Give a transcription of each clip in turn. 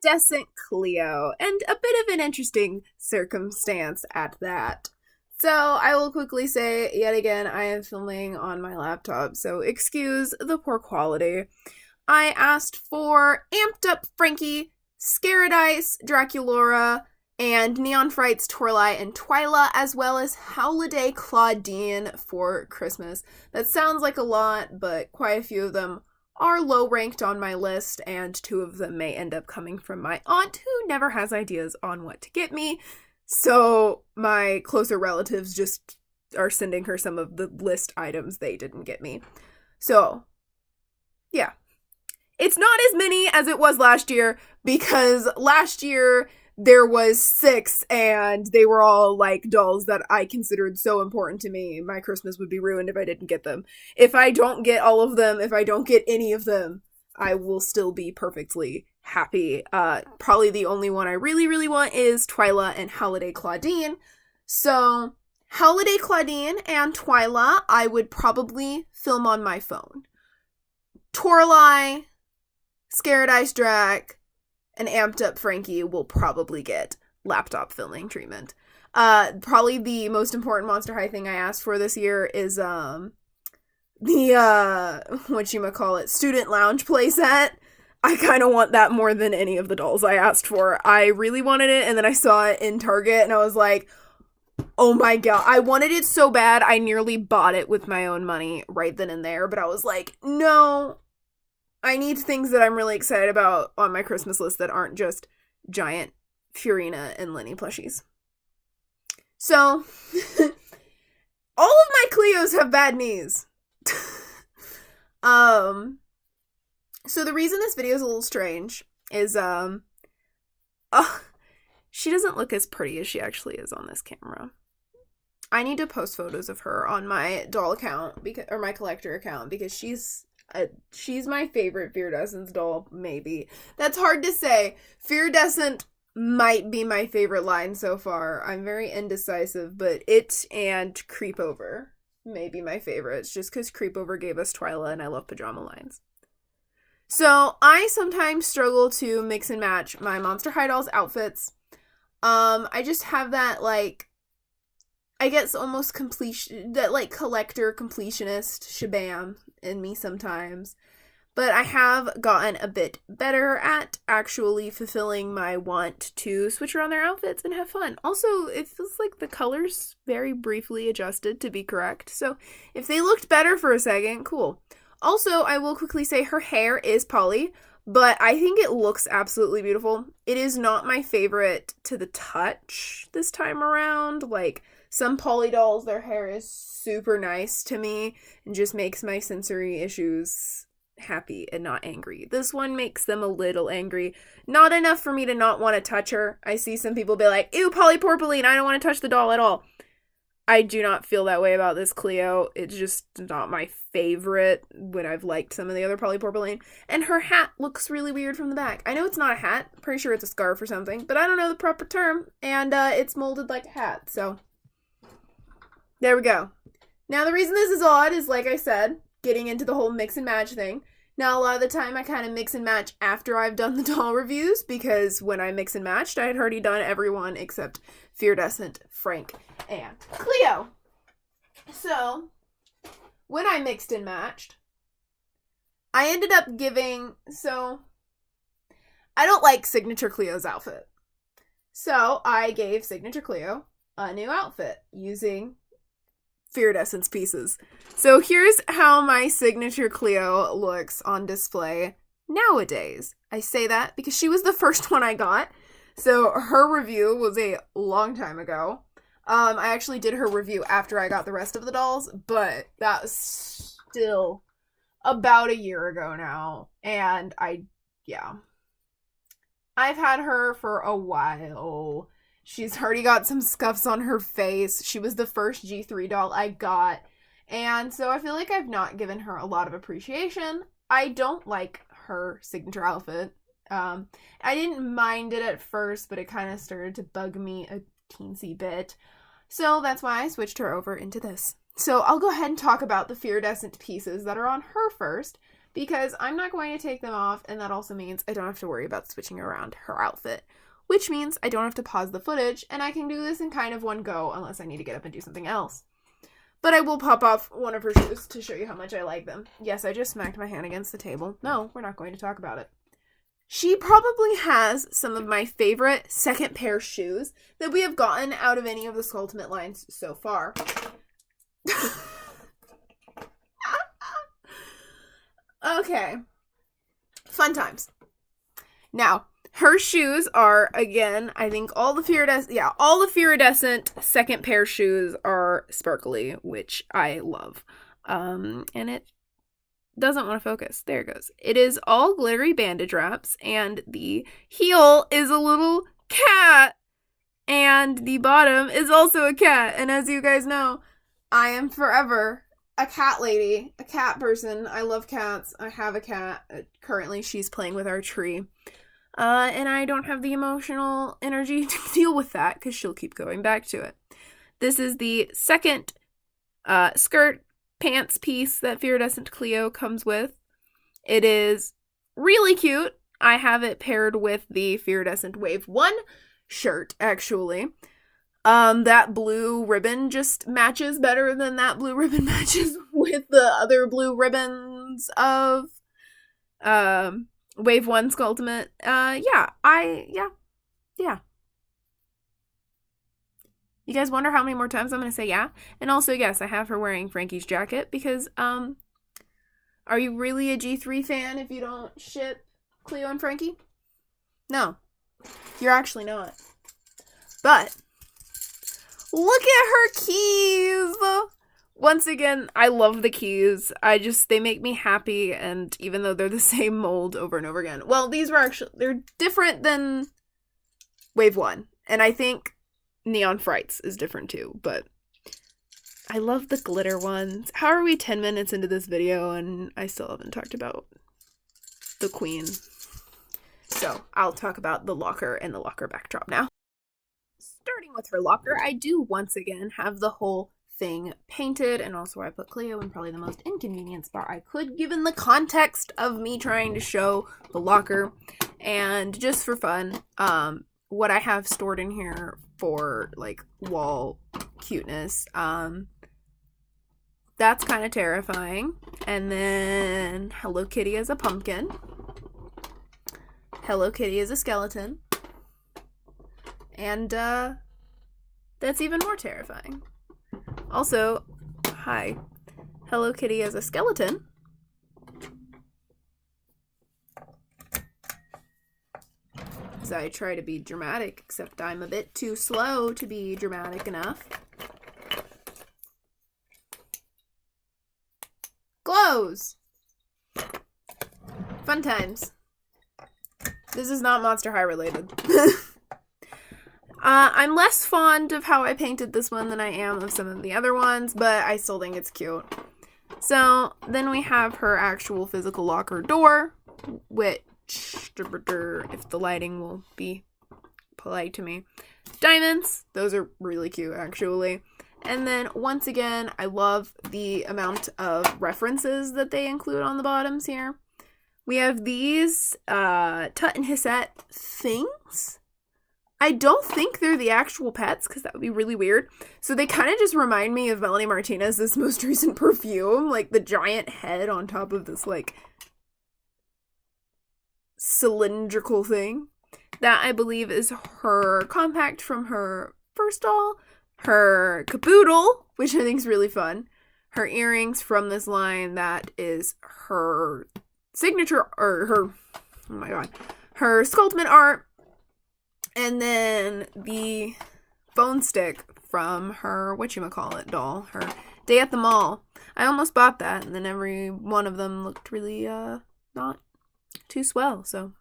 Fearidescent Cleo, and a bit of an interesting circumstance at that. So, I will quickly say, yet again, I am filming on my laptop, so excuse the poor quality. I asked for Amped Up Frankie, Scaradice, Draculora, and Neon Frights, Torlai, and Twyla, as well as Holiday Claudine for Christmas. That sounds like a lot, but quite a few of them are low ranked on my list, and 2 of them may end up coming from my aunt, who never has ideas on what to get me. So my closer relatives just are sending her some of the list items they didn't get me. So, yeah. It's not as many as it was last year, because last year there was 6, and they were all, like, dolls that I considered so important to me. My Christmas would be ruined if I didn't get them. If I don't get all of them, if I don't get any of them, I will still be perfectly happy. Probably the only one I really, really want is Twyla and Holiday Claudine. So, Holiday Claudine and Twyla, I would probably film on my phone. Torlai, Scaradice Drac, and Amped Up Frankie will probably get laptop filming treatment. Probably the most important Monster High thing I asked for this year is, the, whatchamacallit, Student Lounge playset. I kind of want that more than any of the dolls I asked for. I really wanted it, and then I saw it in Target, and I was like, oh my god. I wanted it so bad, I nearly bought it with my own money right then and there, but I was like, no, I need things that I'm really excited about on my Christmas list that aren't just giant Furina and Lenny plushies. So, all of my Cleos have bad knees. So the reason this video is a little strange is, she doesn't look as pretty as she actually is on this camera. I need to post photos of her on my doll account, or my collector account, because she's my favorite Fearidescent doll, maybe. That's hard to say. Fearidescent might be my favorite line so far. I'm very indecisive, but it and Creepover may be my favorites, just because Creepover gave us Twyla, and I love pajama lines. So, I sometimes struggle to mix and match my Monster High dolls outfits. I just have that, like, I guess almost completion, that, like, collector completionist shabam in me sometimes. But I have gotten a bit better at actually fulfilling my want to switch around their outfits and have fun. Also, it feels like the colors very briefly adjusted to be correct. So, if they looked better for a second, cool. Also, I will quickly say her hair is poly, but I think it looks absolutely beautiful. It is not my favorite to the touch this time around. Like, some poly dolls, their hair is super nice to me and just makes my sensory issues happy and not angry. This one makes them a little angry. Not enough for me to not want to touch her. I see some people be like, ew, polypropylene, I don't want to touch the doll at all. I do not feel that way about this Cleo. It's just not my favorite when I've liked some of the other polypropylene. And her hat looks really weird from the back. I know it's not a hat. Pretty sure it's a scarf or something. But I don't know the proper term. And it's molded like a hat. So, there we go. Now, the reason this is odd is, like I said, getting into the whole mix and match thing. Now, a lot of the time, I kind of mix and match after I've done the doll reviews, because when I mix and matched, I had already done everyone except Fearidescent, Frank, and Cleo. So, when I mixed and matched, I ended up giving, I don't like Signature Cleo's outfit. So, I gave Signature Cleo a new outfit using Fearidescent's pieces. So here's how my Signature Cleo looks on display nowadays. I say that because she was the first one I got. So her review was a long time ago. I actually did her review after I got the rest of the dolls, but that was still about a year ago now. And I've had her for a while. She's already got some scuffs on her face. She was the first G3 doll I got. And so I feel like I've not given her a lot of appreciation. I don't like her signature outfit. I didn't mind it at first, but it kind of started to bug me a teensy bit. So that's why I switched her over into this. So I'll go ahead and talk about the Fearidescent pieces that are on her first. because I'm not going to take them off, and that also means I don't have to worry about switching around her outfit, which means I don't have to pause the footage, and I can do this in kind of one go unless I need to get up and do something else. But I will pop off one of her shoes to show you how much I like them. Yes, I just smacked my hand against the table. No, we're not going to talk about it. She probably has some of my favorite second pair shoes that we have gotten out of any of the Skulltimate lines so far. Okay. Fun times. Now, her shoes are, again, I think all the Fearidescent second pair shoes are sparkly, which I love. And it doesn't want to focus. There it goes. It is all glittery bandage wraps, and the heel is a little cat, and the bottom is also a cat. And as you guys know, I am forever a cat lady, a cat person. I love cats. I have a cat. Currently, she's playing with our tree. And I don't have the emotional energy to deal with that because she'll keep going back to it. This is the second skirt pants piece that Fearidescent Cleo comes with. It is really cute. I have it paired with the Fearidescent Wave 1 shirt, actually. That blue ribbon just matches better than that blue ribbon matches with the other blue ribbons of Wave 1 Skulltimate. Yeah. You guys wonder how many more times I'm going to say yeah? And also, yes, I have her wearing Frankie's jacket because, are you really a G3 fan if you don't ship Cleo and Frankie? No. You're actually not. But, look at her keys! Once again, I love the keys. They make me happy, and even though they're the same mold over and over again. Well, they're different than Wave 1. And I think Neon Frights is different too, but I love the glitter ones. How are we 10 minutes into this video and I still haven't talked about the queen? So, I'll talk about the locker and the locker backdrop now. Starting with her locker, I do once again have the whole thing painted, and also I put Cleo in probably the most inconvenient spot I could, given the context of me trying to show the locker. And just for fun, what I have stored in here for like wall cuteness, that's kind of terrifying. And then Hello Kitty as a pumpkin, Hello Kitty as a skeleton, and that's even more terrifying. Also, hi, Hello Kitty as a skeleton. As I try to be dramatic, except I'm a bit too slow to be dramatic enough. Glows! Fun times. This is not Monster High related. I'm less fond of how I painted this one than I am of some of the other ones, but I still think it's cute. So, then we have her actual physical locker door, which, if the lighting will be polite to me, diamonds. Those are really cute, actually. And then, once again, I love the amount of references that they include on the bottoms here. We have these Tut and Hissette things. I don't think they're the actual pets, because that would be really weird. So they kind of just remind me of Melanie Martinez's most recent perfume. Like, the giant head on top of this, like, cylindrical thing. That, I believe, is her compact from her first doll. Her caboodle, which I think is really fun. Her earrings from this line, that is her signature, or her, oh my god, her Skulltimate art. And then the bone stick from her whatchamacallit doll, her Day at the Mall. I almost bought that, and then every one of them looked really, not too swell, so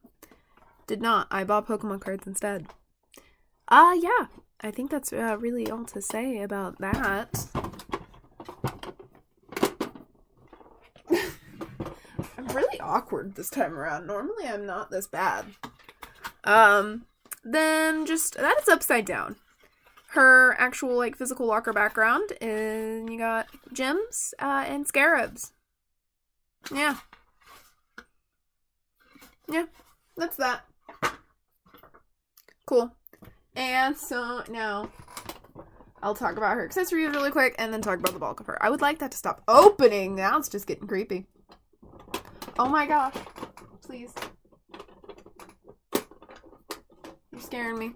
did not. I bought Pokemon cards instead. Yeah, I think that's really all to say about that. I'm really awkward this time around. Normally I'm not this bad. Then just, that is upside down. Her actual, like, physical locker background, and you got gems, and scarabs. Yeah. Yeah, that's that. Cool. And so now I'll talk about her accessories really quick and then talk about the bulk of her. I would like that to stop opening. Now it's just getting creepy. Oh my gosh. Please. You're scaring me.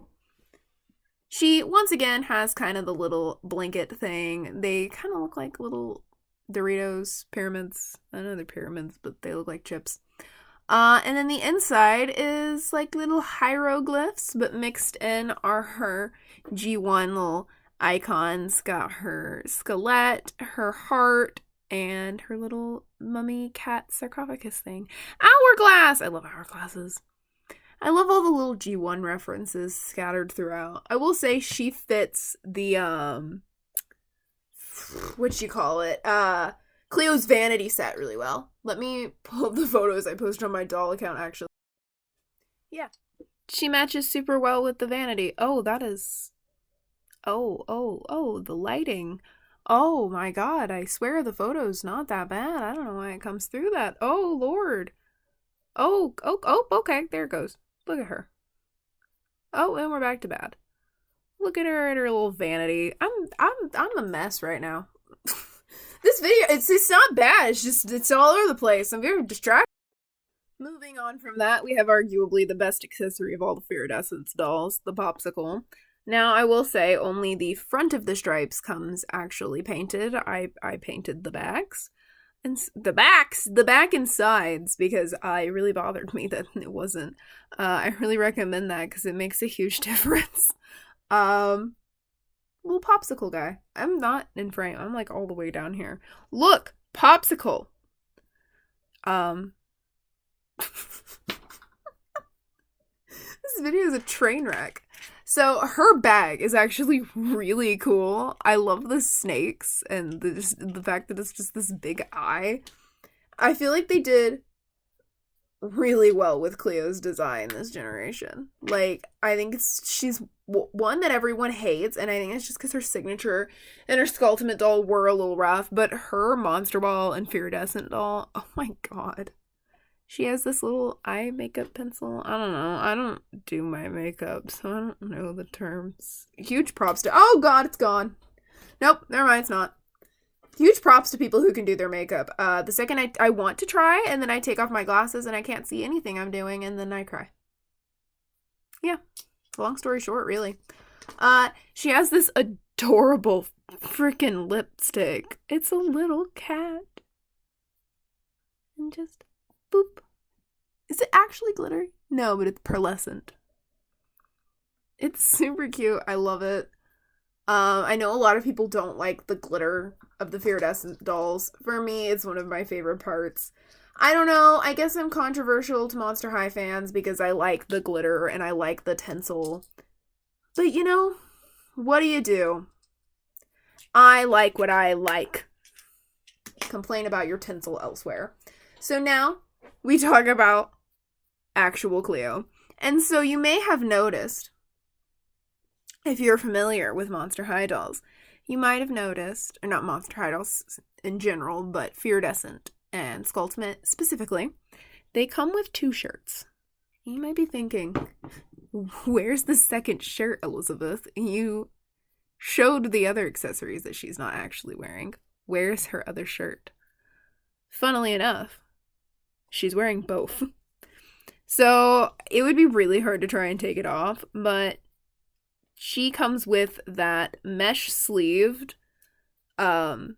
She, once again, has kind of the little blanket thing. They kind of look like little Doritos pyramids. I know they're pyramids, but they look like chips. And then the inside is like little hieroglyphs, but mixed in are her G1 little icons. Got her skelet, her heart, and her little mummy cat sarcophagus thing. Hourglass! I love hourglasses. I love all the little G1 references scattered throughout. I will say she fits the, Cleo's vanity set really well. Let me pull up the photos I posted on my doll account, actually. Yeah. She matches super well with the vanity. Oh, that is... Oh, the lighting. Oh my god, I swear the photo's not that bad. I don't know why it comes through that. Oh, Lord. Oh, okay, there it goes. Look at her. Oh, and we're back to bad. Look at her and her little vanity. I'm a mess right now. This video, it's not bad. It's all over the place. I'm very distracted. Moving on from that, we have arguably the best accessory of all the Fearidescent dolls, the popsicle. Now, I will say only the front of the stripes comes actually painted. I painted the backs. And the back and sides, because it really bothered me that it wasn't. I really recommend that because it makes a huge difference. Little popsicle guy. I'm not in frame. I'm like all the way down here. Look, popsicle. This video is a train wreck. So her bag is actually really cool. I love the snakes and the fact that it's just this big eye. I feel like they did really well with Cleo's design this generation. Like, I think she's one that everyone hates, and I think it's just because her signature and her Skulltimate doll were a little rough, but her Monster Ball and Fearidescent doll, oh my god. She has this little eye makeup pencil. I don't know. I don't do my makeup, so I don't know the terms. Huge props to... Oh, God, it's gone. Nope, never mind, it's not. Huge props to people who can do their makeup. The second I want to try, and then I take off my glasses, and I can't see anything I'm doing, and then I cry. Yeah, long story short, really. She has this adorable freaking lipstick. It's a little cat. And just... boop. Is it actually glittery? No, but it's pearlescent. It's super cute. I love it. I know a lot of people don't like the glitter of the Fearidescent dolls. For me, it's one of my favorite parts. I don't know. I guess I'm controversial to Monster High fans because I like the glitter and I like the tinsel. But you know, what do you do? I like what I like. Complain about your tinsel elsewhere. So now we talk about actual Cleo. And so you may have noticed, if you're familiar with Monster High dolls, you might have noticed, or not Monster High dolls in general, but Fearidescent and Skulltimate specifically, they come with 2 shirts. You might be thinking, where's the second shirt, Elizabeth? You showed the other accessories that she's not actually wearing. Where's her other shirt? Funnily enough, she's wearing both. So it would be really hard to try and take it off, but she comes with that mesh sleeved mummy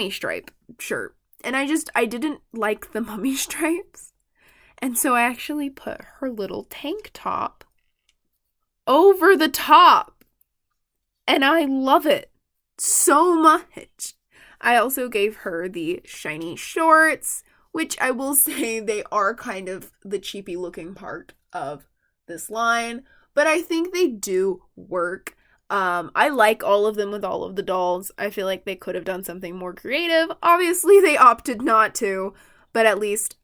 stripe shirt. And I didn't like the mummy stripes. And so I actually put her little tank top over the top. And I love it so much. I also gave her the shiny shorts, which I will say they are kind of the cheapy looking part of this line, but I think they do work. I like all of them with all of the dolls. I feel like they could have done something more creative. Obviously, they opted not to, but at least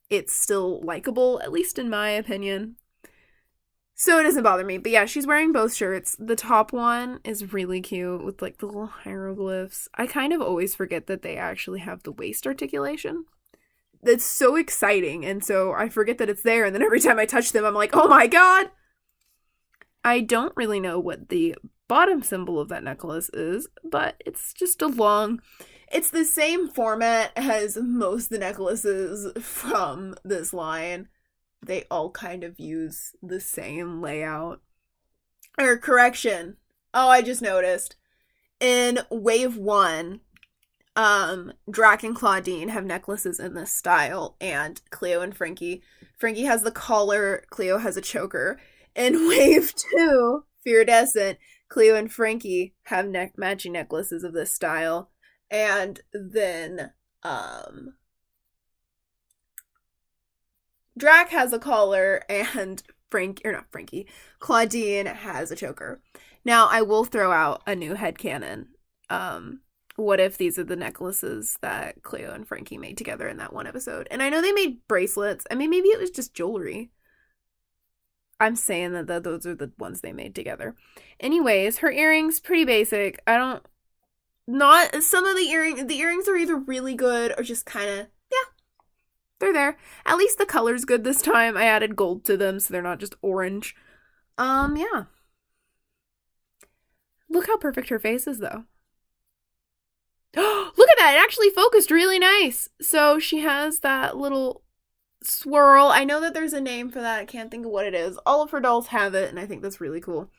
it's still likable, at least in my opinion. So it doesn't bother me. But yeah, she's wearing both shirts. The top one is really cute with like the little hieroglyphs. I kind of always forget that they actually have the waist articulation. it's so exciting, and so I forget that it's there, and then every time I touch them, I'm like, oh my god! I don't really know what the bottom symbol of that necklace is, but it's just a long... It's the same format as most of the necklaces from this line. They all kind of use the same layout. Or correction. Oh, I just noticed. In Wave 1, Drac and Claudine have necklaces in this style, and Cleo and Frankie. Frankie has the collar, Cleo has a choker. In Wave 2, Fearidescent, Cleo and Frankie have matching necklaces of this style. And then, Drac has a collar and Claudine has a choker. Now, I will throw out a new headcanon. What if these are the necklaces that Cleo and Frankie made together in that one episode? And I know they made bracelets. I mean, maybe it was just jewelry. I'm saying that those are the ones they made together. Anyways, her earrings, pretty basic. Some of the earrings are either really good or just kind of, yeah, they're there. At least the color's good this time. I added gold to them so they're not just orange. Yeah. Look how perfect her face is, though. Look at that! It actually focused really nice. So she has that little swirl. I know that there's a name for that. I can't think of what it is. All of her dolls have it, and I think that's really cool.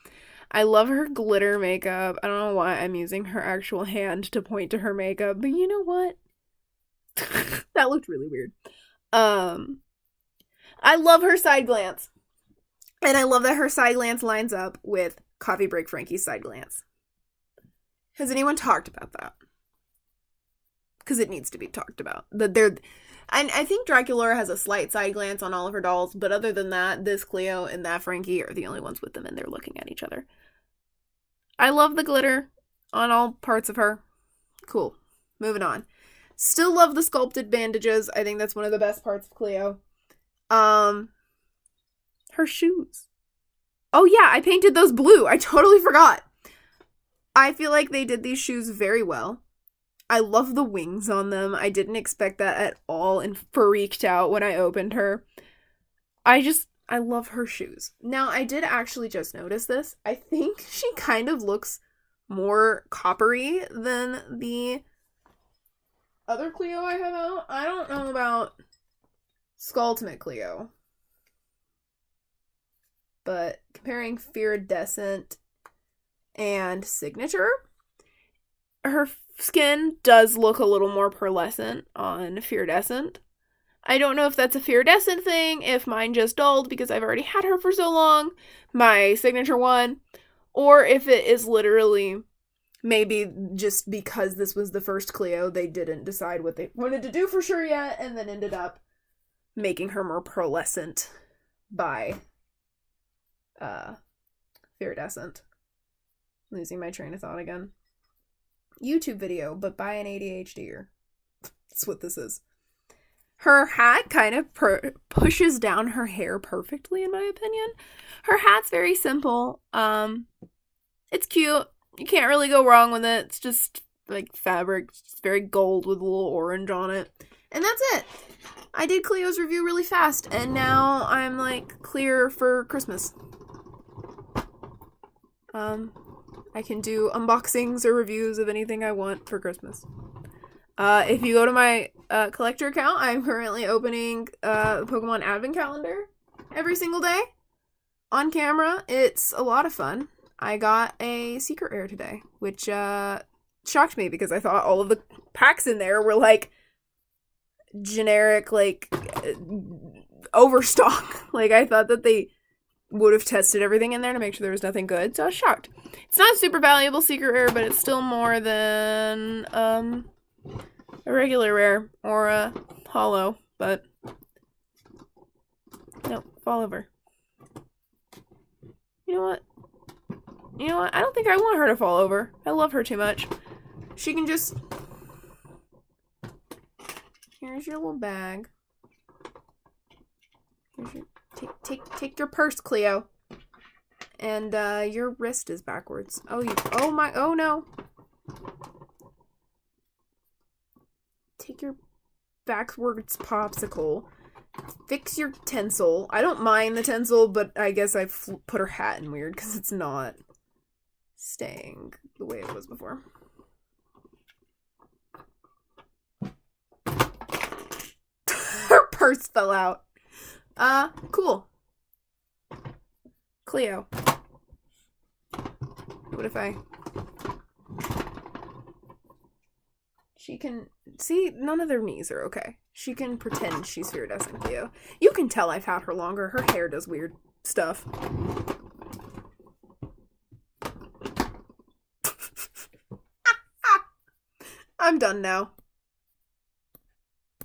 I love her glitter makeup. I don't know why I'm using her actual hand to point to her makeup, but you know what? That looked really weird. I love her side glance. And I love that her side glance lines up with Coffee Break Frankie's side glance. Has anyone talked about that? Because it needs to be talked about. I think Draculaura has a slight side glance on all of her dolls, but other than that, this Cleo and that Frankie are the only ones with them, and they're looking at each other. I love the glitter on all parts of her. Cool. Moving on. Still love the sculpted bandages. I think that's one of the best parts of Cleo. Her shoes. Oh yeah, I painted those blue. I totally forgot. I feel like they did these shoes very well. I love the wings on them. I didn't expect that at all and freaked out when I opened her. I love her shoes. Now, I did actually just notice this. I think she kind of looks more coppery than the other Cleo I have out. I don't know about Skulltimate Cleo. But comparing Fearidescent and Signature, her skin does look a little more pearlescent on Fearidescent. I don't know if that's a Fearidescent thing, if mine just dulled because I've already had her for so long, my Signature one, or if it is literally maybe just because this was the first Cleo, they didn't decide what they wanted to do for sure yet, and then ended up making her more pearlescent by Fearidescent. Losing my train of thought again. YouTube video, but by an ADHDer. That's what this is. Her hat kind of pushes down her hair perfectly, in my opinion. Her hat's very simple. It's cute. You can't really go wrong with it. It's just like fabric. It's very gold with a little orange on it. And that's it. I did Cleo's review really fast, and now I'm like clear for Christmas. I can do unboxings or reviews of anything I want for Christmas. If you go to my collector account, I'm currently opening the Pokemon Advent Calendar every single day on camera. It's a lot of fun. I got a secret rare today, which shocked me because I thought all of the packs in there were like generic, like overstock. Like I thought that they would have tested everything in there to make sure there was nothing good, so I was shocked. It's not a super valuable secret rare, but it's still more than a regular rare or a holo, but no, fall over. You know what? I don't think I want her to fall over. I love her too much. She can just... Here's your little bag. Here's your... Take your purse, Cleo. And your wrist is backwards. Oh no. Take your backwards popsicle. Fix your tinsel. I don't mind the tinsel, but I guess I put her hat in weird because it's not staying the way it was before. Her purse fell out. Cool. Cleo. What if I... She can... See, none of their knees are okay. She can pretend she's Fearidescent Cleo. You can tell I've had her longer. Her hair does weird stuff. I'm done now.